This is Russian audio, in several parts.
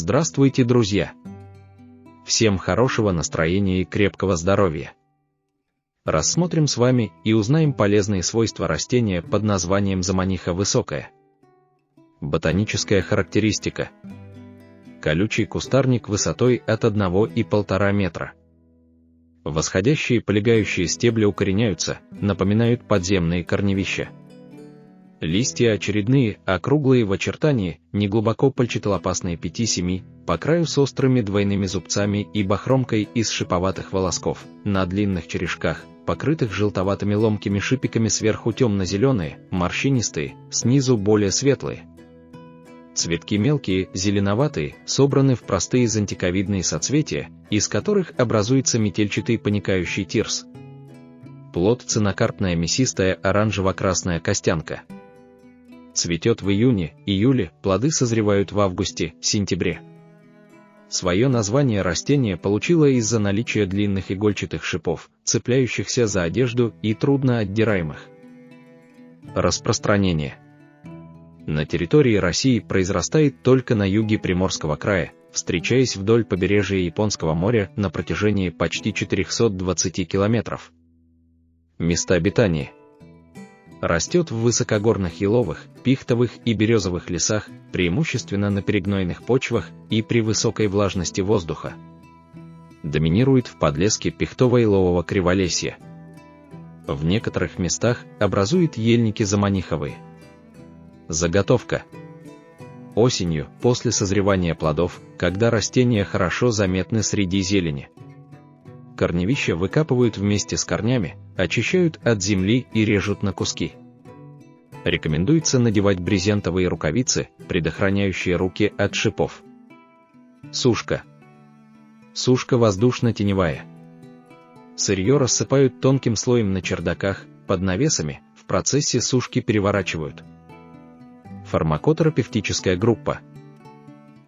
Здравствуйте, друзья! Всем хорошего настроения и крепкого здоровья! Рассмотрим с вами и узнаем полезные свойства растения под названием заманиха высокая. Ботаническая характеристика. Колючий кустарник высотой от 1,5 метра. Восходящие полегающие стебли укореняются, напоминают подземные корневища. Листья очередные, округлые в очертании, неглубоко пальчатолопастные 5-7, по краю с острыми двойными зубцами и бахромкой из шиповатых волосков, на длинных черешках, покрытых желтоватыми ломкими шипиками, сверху темно-зеленые, морщинистые, снизу более светлые. Цветки мелкие, зеленоватые, собраны в простые зонтиковидные соцветия, из которых образуется метельчатый паникающий тирс. Плод цинокарпная мясистая оранжево-красная костянка. Цветет в июне-июле, плоды созревают в августе-сентябре. Свое название растение получило из-за наличия длинных игольчатых шипов, цепляющихся за одежду и трудно отдираемых. Распространение. На территории России произрастает только на юге Приморского края, встречаясь вдоль побережья Японского моря на протяжении почти 420 километров. Места обитания. Растет в высокогорных еловых, пихтовых и березовых лесах, преимущественно на перегнойных почвах и при высокой влажности воздуха. Доминирует в подлеске пихтово-елового криволесья. В некоторых местах образует ельники заманиховые. Заготовка. Осенью, после созревания плодов, когда растения хорошо заметны среди зелени. Корневища выкапывают вместе с корнями, очищают от земли и режут на куски. Рекомендуется надевать брезентовые рукавицы, предохраняющие руки от шипов. Сушка. Сушка воздушно-теневая. Сырье рассыпают тонким слоем на чердаках, под навесами, в процессе сушки переворачивают. Фармакотерапевтическая группа.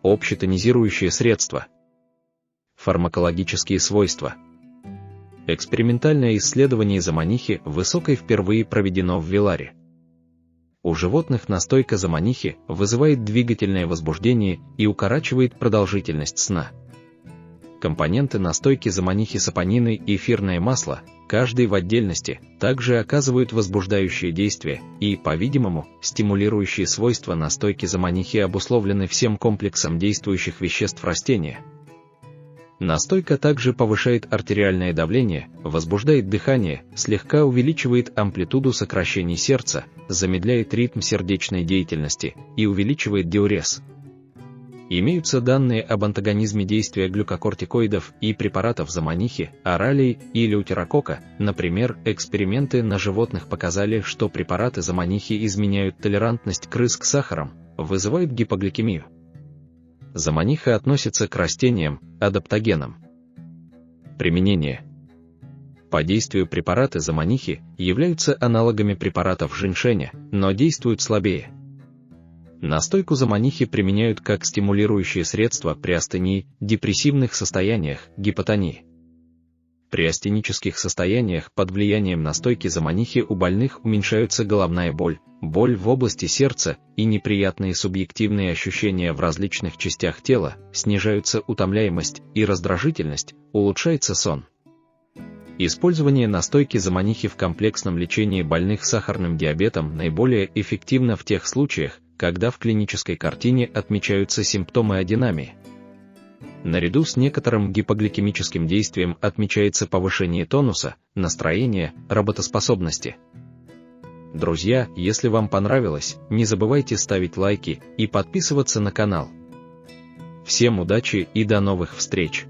Общетонизирующие средства. Фармакологические свойства. Экспериментальное исследование заманихи высокой впервые проведено в Виларе. У животных настойка заманихи вызывает двигательное возбуждение и укорачивает продолжительность сна. Компоненты настойки заманихи сапонины и эфирное масло, каждый в отдельности, также оказывают возбуждающее действие и, по-видимому, стимулирующие свойства настойки заманихи обусловлены всем комплексом действующих веществ растения. Настойка также повышает артериальное давление, возбуждает дыхание, слегка увеличивает амплитуду сокращений сердца, замедляет ритм сердечной деятельности и увеличивает диурез. Имеются данные об антагонизме действия глюкокортикоидов и препаратов заманихи, оралии и элеутерокока. Например, эксперименты на животных показали, что препараты заманихи изменяют толерантность крыс к сахарам, вызывают гипогликемию. Заманиха относится к растениям, адаптогенам. Применение. По действию препараты заманихи являются аналогами препаратов женьшеня, но действуют слабее. Настойку заманихи применяют как стимулирующее средство при астении, депрессивных состояниях, гипотонии. При астенических состояниях под влиянием настойки заманихи у больных уменьшаются головная боль, боль в области сердца и неприятные субъективные ощущения в различных частях тела, снижаются утомляемость и раздражительность, улучшается сон. Использование настойки заманихи в комплексном лечении больных сахарным диабетом наиболее эффективно в тех случаях, когда в клинической картине отмечаются симптомы адинамии. Наряду с некоторым гипогликемическим действием отмечается повышение тонуса, настроения, работоспособности. Друзья, если вам понравилось, не забывайте ставить лайки и подписываться на канал. Всем удачи и до новых встреч!